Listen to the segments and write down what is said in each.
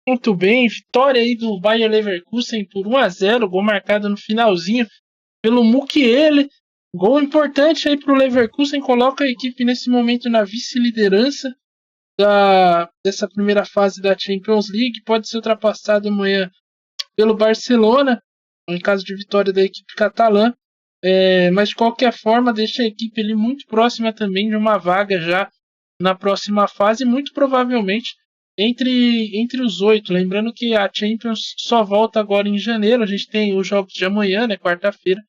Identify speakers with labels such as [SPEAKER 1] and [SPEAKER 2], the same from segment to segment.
[SPEAKER 1] Muito bem, vitória aí do Bayer Leverkusen por 1-0, gol marcado no finalzinho pelo Mukiele. Gol importante aí para o Leverkusen, coloca a equipe nesse momento na vice-liderança dessa primeira fase da Champions League. Pode ser ultrapassado amanhã pelo Barcelona, em caso de vitória da equipe catalã. Mas de qualquer forma, deixa a equipe ali muito próxima também de uma vaga já na próxima fase, muito provavelmente entre os 8. Lembrando que a Champions só volta agora em janeiro. A gente tem os jogos de amanhã, né, quarta-feira,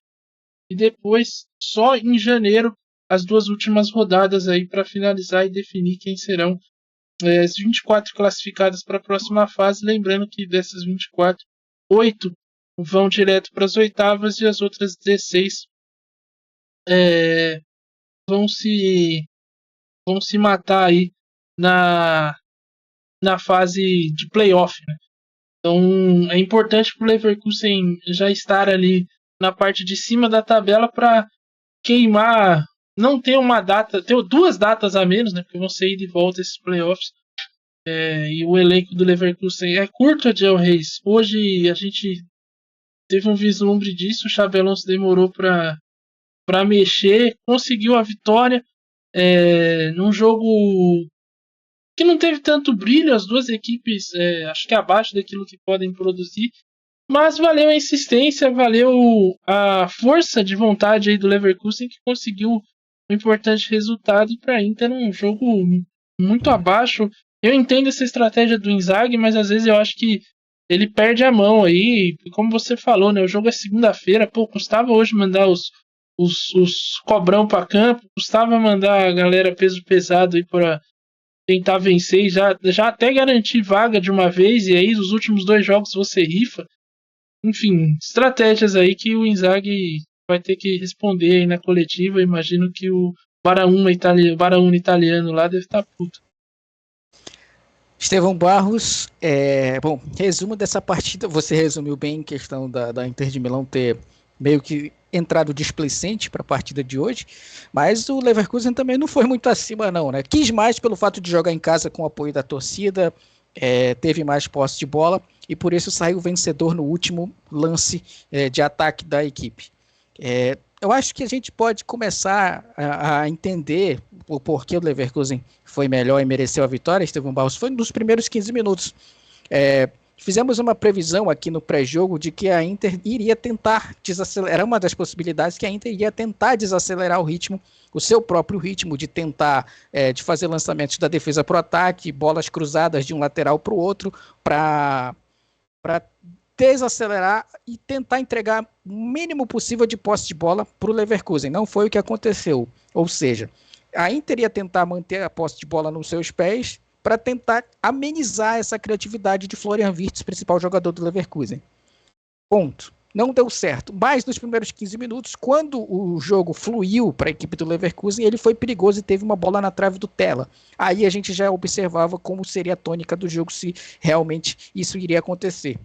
[SPEAKER 1] e depois só em janeiro as duas últimas rodadas aí para finalizar e definir quem serão as 24 classificadas para a próxima fase. Lembrando que dessas 24, 8 vão direto para as oitavas e as outras 16 vão se matar aí na fase de playoff, né? Então é importante para o Leverkusen já estar ali na parte de cima da tabela para queimar, não ter uma data, ter duas datas a menos, né? Porque vão ser ida e volta esses playoffs. E o elenco do Leverkusen é curto, Adiel Reis. Hoje a gente teve um vislumbre disso, o Xabi Alonso demorou para mexer, conseguiu a vitória num jogo que não teve tanto brilho, as duas equipes acho que abaixo daquilo que podem produzir, mas valeu a insistência, valeu a força de vontade aí do Leverkusen, que conseguiu um importante resultado, e para a Inter um jogo muito abaixo. Eu entendo essa estratégia do Inzaghi, mas às vezes eu acho que ele perde a mão aí, como você falou, né? O jogo é segunda-feira, custava hoje mandar os cobrão para campo, custava mandar a galera peso pesado aí para tentar vencer e já até garantir vaga de uma vez, e aí os últimos dois jogos você rifa. Enfim, estratégias aí que o Inzaghi vai ter que responder aí na coletiva. Imagino que o Baraúna italiano lá deve estar puto.
[SPEAKER 2] Estevão Barros, bom, resumo dessa partida, você resumiu bem em questão da Inter de Milão ter meio que entrado displicente para a partida de hoje, mas o Leverkusen também não foi muito acima não, né? Quis mais pelo fato de jogar em casa com o apoio da torcida, teve mais posse de bola e por isso saiu vencedor no último lance de ataque da equipe. Eu acho que a gente pode começar a entender o porquê o Leverkusen foi melhor e mereceu a vitória, Estevão Barros, foi nos primeiros 15 minutos. Fizemos uma previsão aqui no pré-jogo de que a Inter iria tentar desacelerar, era uma das possibilidades que a Inter iria tentar desacelerar o ritmo, o seu próprio ritmo, de tentar de fazer lançamentos da defesa para o ataque, bolas cruzadas de um lateral para o outro, para desacelerar e tentar entregar o mínimo possível de posse de bola para o Leverkusen. Não foi o que aconteceu. Ou seja, a Inter ia tentar manter a posse de bola nos seus pés para tentar amenizar essa criatividade de Florian Wirtz, principal jogador do Leverkusen. Ponto. Não deu certo. Mas nos primeiros 15 minutos, quando o jogo fluiu para a equipe do Leverkusen, ele foi perigoso e teve uma bola na trave do Tella. Aí a gente já observava como seria a tônica do jogo se realmente isso iria acontecer.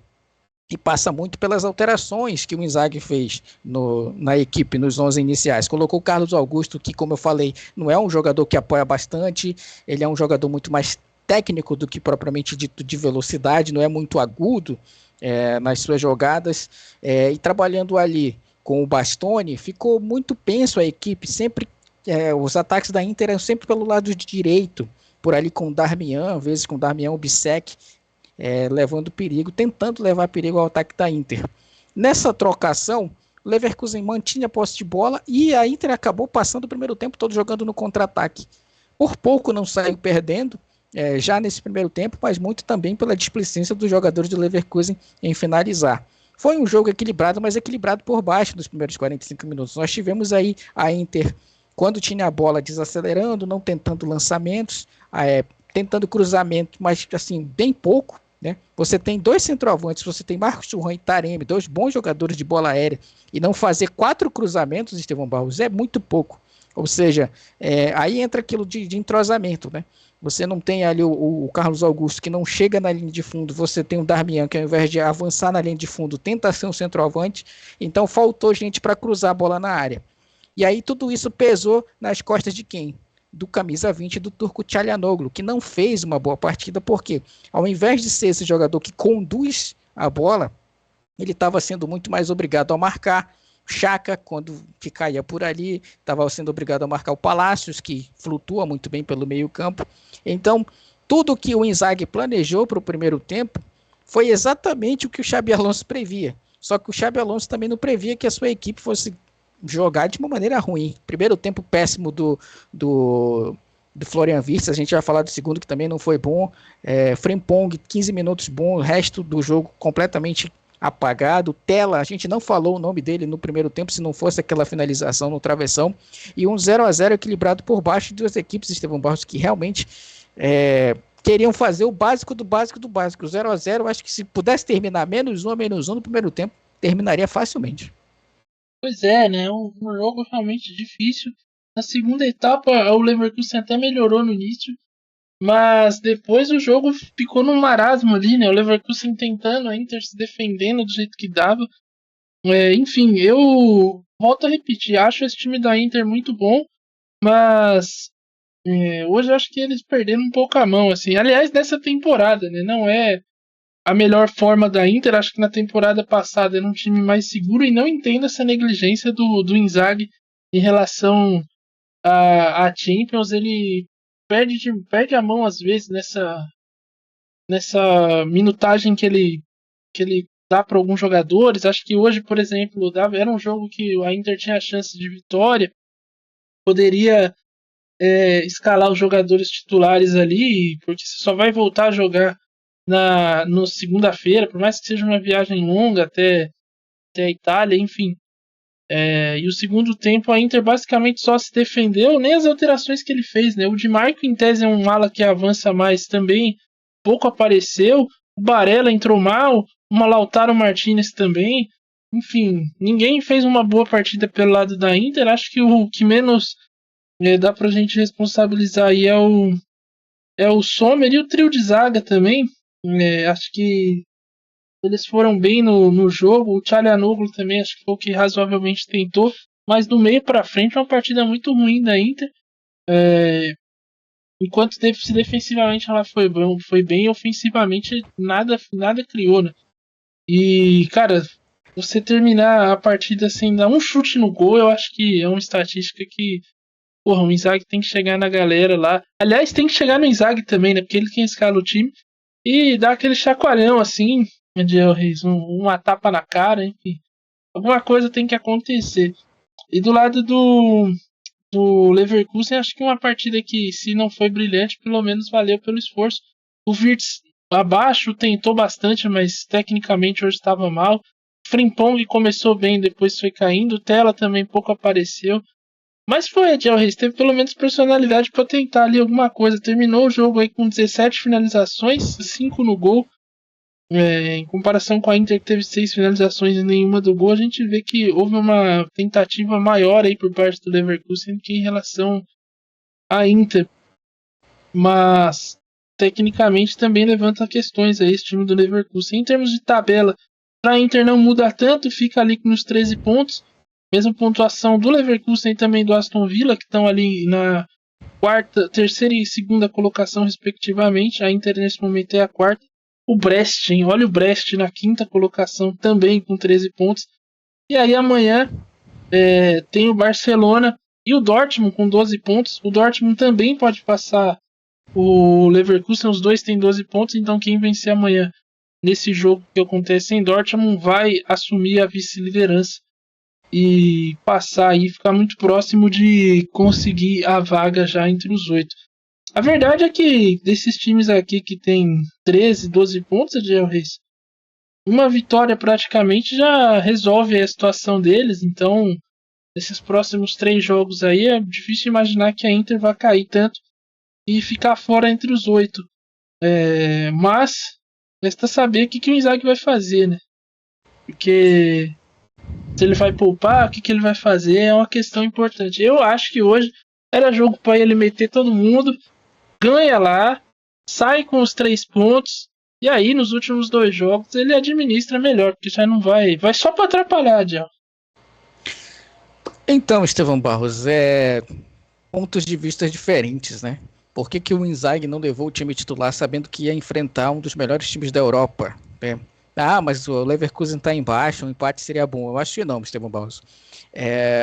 [SPEAKER 2] E passa muito pelas alterações que o Inzaghi fez na equipe, nos 11 iniciais. Colocou o Carlos Augusto, que, como eu falei, não é um jogador que apoia bastante, ele é um jogador muito mais técnico do que propriamente dito de velocidade, não é muito agudo nas suas jogadas, e trabalhando ali com o Bastoni, ficou muito penso a equipe, sempre os ataques da Inter eram sempre pelo lado direito, por ali com o Darmian, às vezes com o Darmian, o Bissek, levando perigo, tentando levar perigo ao ataque da Inter. Nessa trocação, o Leverkusen mantinha a posse de bola e a Inter acabou passando o primeiro tempo todo jogando no contra-ataque. Por pouco não saiu perdendo, já nesse primeiro tempo, mas muito também pela displicência dos jogadores do Leverkusen em finalizar. Foi um jogo equilibrado, mas equilibrado por baixo nos primeiros 45 minutos. Nós tivemos aí a Inter, quando tinha a bola, desacelerando, não tentando lançamentos, tentando cruzamento, mas assim, bem pouco. Né? Você tem dois centroavantes, você tem Marcos Thuram e Taremi, dois bons jogadores de bola aérea, e não fazer 4 cruzamentos, Estevão Barros, é muito pouco. Ou seja, aí entra aquilo de entrosamento, né? Você não tem ali o Carlos Augusto, que não chega na linha de fundo, você tem o Darmian, que ao invés de avançar na linha de fundo, tenta ser um centroavante, então faltou gente para cruzar a bola na área. E aí tudo isso pesou nas costas de quem? do camisa 20 do Turco Çalhanoğlu, que não fez uma boa partida, porque ao invés de ser esse jogador que conduz a bola, ele estava sendo muito mais obrigado a marcar Xhaka, quando que caía por ali, estava sendo obrigado a marcar o Palácios, que flutua muito bem pelo meio campo. Então, tudo que o Inzaghi planejou para o primeiro tempo foi exatamente o que o Xabi Alonso previa. Só que o Xabi Alonso também não previa que a sua equipe fosse jogar de uma maneira ruim. Primeiro tempo péssimo do Florian Wirtz, a gente vai falar do segundo que também não foi bom. Frimpong, 15 minutos bom, o resto do jogo completamente apagado. Tela, a gente não falou o nome dele no primeiro tempo, se não fosse aquela finalização no travessão. E um 0-0 equilibrado por baixo de duas equipes, Estevão Barros, que realmente queriam fazer o básico do básico do básico. O 0-0, acho que se pudesse terminar -1 ou -1 no primeiro tempo, terminaria facilmente.
[SPEAKER 1] Pois é, né? Um jogo realmente difícil. Na segunda etapa, o Leverkusen até melhorou no início, mas depois o jogo ficou num marasmo ali, né? O Leverkusen tentando, a Inter se defendendo do jeito que dava. Enfim, eu volto a repetir, acho esse time da Inter muito bom, mas hoje eu acho que eles perderam um pouco a mão, assim. Aliás, nessa temporada, né? Não é a melhor forma da Inter. Acho que na temporada passada era um time mais seguro, e não entendo essa negligência do Inzaghi em relação a Champions. Ele perde a mão às vezes nessa minutagem que ele dá para alguns jogadores. Acho que hoje, por exemplo, era um jogo que a Inter tinha a chance de vitória, poderia escalar os jogadores titulares ali, porque você só vai voltar a jogar no segunda-feira, por mais que seja uma viagem longa até a Itália, enfim. E o segundo tempo a Inter basicamente só se defendeu, nem as alterações que ele fez, né? O Di Marco, em tese, é um ala que avança mais, também pouco apareceu. O Barella entrou mal, o Lautaro Martinez também. Enfim, ninguém fez uma boa partida pelo lado da Inter. Acho que o que menos dá pra gente responsabilizar aí é o Sommer e o trio de zaga também. Acho que eles foram bem no jogo. O Çalhanoğlu também acho que foi o que razoavelmente tentou, mas do meio para frente uma partida muito ruim da Inter. Enquanto se defensivamente ela foi bem, ofensivamente nada criou, né? E, cara, você terminar a partida sem dar um chute no gol, eu acho que é uma estatística que, porra, o Inzaghi tem que chegar na galera lá. Aliás, tem que chegar no Inzaghi também, né? Porque ele quem escala o time. E dar aquele chacoalhão assim, uma tapa na cara, enfim. Alguma coisa tem que acontecer. E do lado do Leverkusen, acho que uma partida que, se não foi brilhante, pelo menos valeu pelo esforço. O Wirtz abaixo tentou bastante, mas tecnicamente hoje estava mal. Frimpong começou bem, depois foi caindo. Tela também pouco apareceu. Mas foi, Adel Reis, teve pelo menos personalidade para tentar ali alguma coisa. Terminou o jogo aí com 17 finalizações, 5 no gol. Em comparação com a Inter, que teve 6 finalizações e nenhuma do gol, a gente vê que houve uma tentativa maior aí por parte do Leverkusen que em relação à Inter. Mas, tecnicamente, também levanta questões aí esse time do Leverkusen. Em termos de tabela, para a Inter não muda tanto, fica ali nos 13 pontos. Mesma pontuação do Leverkusen e também do Aston Villa, que estão ali na terceira e segunda colocação, respectivamente. A Inter, nesse momento, é a quarta. O Brest, hein? Olha o Brest na quinta colocação, também com 13 pontos. E aí amanhã tem o Barcelona e o Dortmund com 12 pontos. O Dortmund também pode passar o Leverkusen, os dois têm 12 pontos. Então quem vencer amanhã nesse jogo que acontece em Dortmund vai assumir a vice-liderança e passar aí, ficar muito próximo de conseguir a vaga já entre os 8. A verdade é que desses times aqui que tem 13, 12 pontos, Adel Reis, uma vitória praticamente já resolve a situação deles. Então, nesses próximos 3 jogos aí, é difícil imaginar que a Inter vai cair tanto e ficar fora entre os 8. Mas resta saber o que o Inzaghi vai fazer, né? Porque se ele vai poupar, o que ele vai fazer é uma questão importante. Eu acho que hoje era jogo para ele meter todo mundo, ganha lá, sai com os 3 pontos, e aí nos últimos 2 jogos ele administra melhor, porque já não vai só para atrapalhar, Diel.
[SPEAKER 2] Então, Estevão Barros, pontos de vista diferentes, né? Por que o Inzaghi não levou o time titular sabendo que ia enfrentar um dos melhores times da Europa, né? Ah, mas o Leverkusen está embaixo, um empate seria bom. Eu acho que não, Estevão Barros.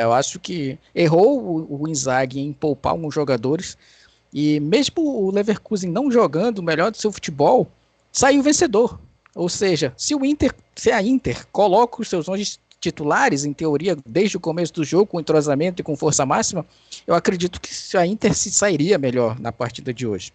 [SPEAKER 2] Eu acho que errou o Inzaghi em poupar alguns jogadores e mesmo o Leverkusen não jogando o melhor do seu futebol, saiu vencedor. Ou seja, se a Inter coloca os seus 11 titulares, em teoria, desde o começo do jogo, com entrosamento e com força máxima, eu acredito que a Inter se sairia melhor na partida de hoje.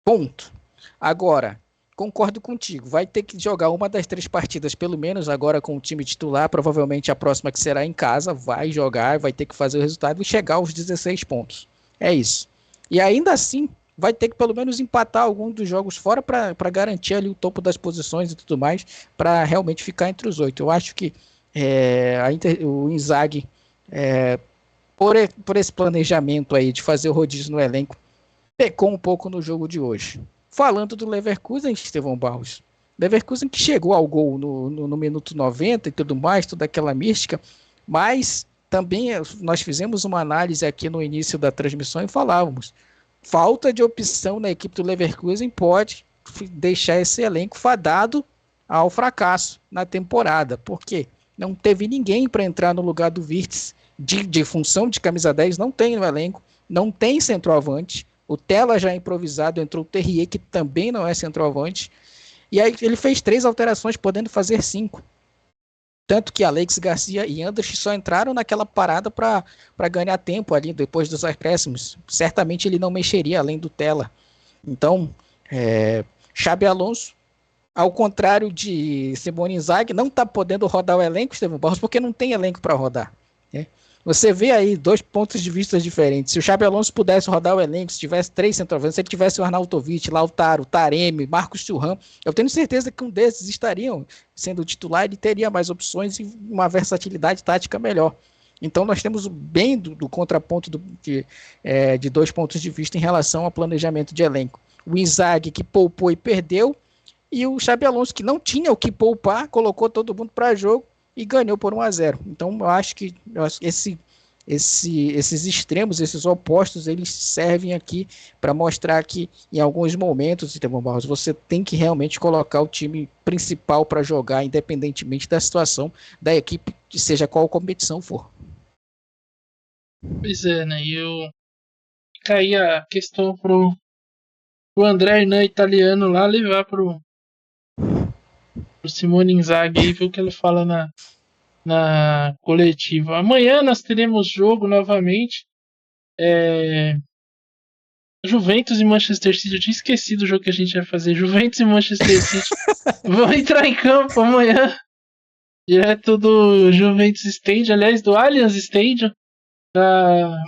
[SPEAKER 2] Ponto. Agora, concordo contigo, vai ter que jogar uma das 3 partidas, pelo menos agora com o time titular, provavelmente a próxima que será em casa, vai jogar, vai ter que fazer o resultado e chegar aos 16 pontos. É isso. E ainda assim, vai ter que pelo menos empatar algum dos jogos fora para garantir ali o topo das posições e tudo mais, para realmente ficar entre os 8. Eu acho que o Inzaghi, por esse planejamento aí de fazer o rodízio no elenco, pecou um pouco no jogo de hoje. Falando do Leverkusen, Estevão Barros, Leverkusen que chegou ao gol no minuto 90 e tudo mais, toda aquela mística, mas também nós fizemos uma análise aqui no início da transmissão e falávamos, falta de opção na equipe do Leverkusen pode deixar esse elenco fadado ao fracasso na temporada, porque não teve ninguém para entrar no lugar do Wirtz de função de camisa 10, não tem no elenco, não tem centroavante, o Tela já é improvisado, entrou o Terrier, que também não é centroavante, e aí ele fez 3 alterações, podendo fazer 5. Tanto que Alex Garcia e Anderson só entraram naquela parada para ganhar tempo ali, depois dos acréscimos. Certamente ele não mexeria além do Tela. Então, Xabi Alonso, ao contrário de Simone Inzaghi, não está podendo rodar o elenco, Estevão Barros, porque não tem elenco para rodar. Né? Você vê aí 2 pontos de vista diferentes. Se o Xabi Alonso pudesse rodar o elenco, se tivesse 3 centroavantes, se ele tivesse o Arnautovic, Lautaro, Taremi, Marcos Thuram, eu tenho certeza que um desses estariam sendo titular e teria mais opções e uma versatilidade tática melhor. Então nós temos bem do contraponto de 2 pontos de vista em relação ao planejamento de elenco. O Inzaghi que poupou e perdeu, e o Xabi Alonso que não tinha o que poupar, colocou todo mundo para jogo e ganhou por 1-0. Então eu acho que esses extremos, esses opostos, eles servem aqui para mostrar que em alguns momentos, Estevão Barros, você tem que realmente colocar o time principal para jogar, independentemente da situação da equipe, seja qual competição for.
[SPEAKER 1] Pois é, né? E fica aí a questão pro André Hernan italiano lá levar pro Simone Inzaghi e ver o que ele fala na coletiva. Amanhã nós teremos jogo novamente. Juventus e Manchester City. Eu tinha esquecido o jogo que a gente ia fazer. Juventus e Manchester City vão entrar em campo amanhã. Direto do Juventus Stadium, aliás, do Allianz Stadium.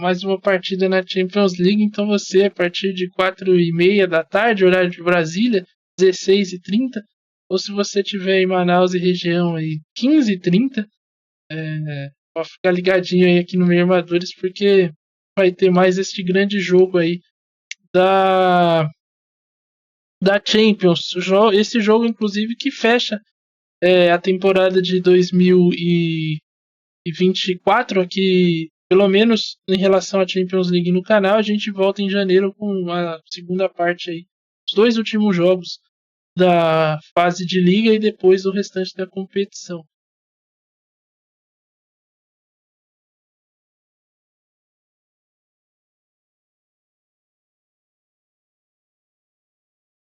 [SPEAKER 1] Mais uma partida na Champions League. Então você, a partir de 4h30 da tarde, horário de Brasília, 16h30. Ou se você estiver em Manaus e região aí, 15h30. Pode ficar ligadinho aí aqui no Meio Armadores, porque vai ter mais este grande jogo aí da Champions. Esse jogo, inclusive, que fecha a temporada de 2024 aqui, pelo menos em relação à Champions League no canal. A gente volta em janeiro com a segunda parte aí, os 2 últimos jogos da fase de liga e depois o restante da competição.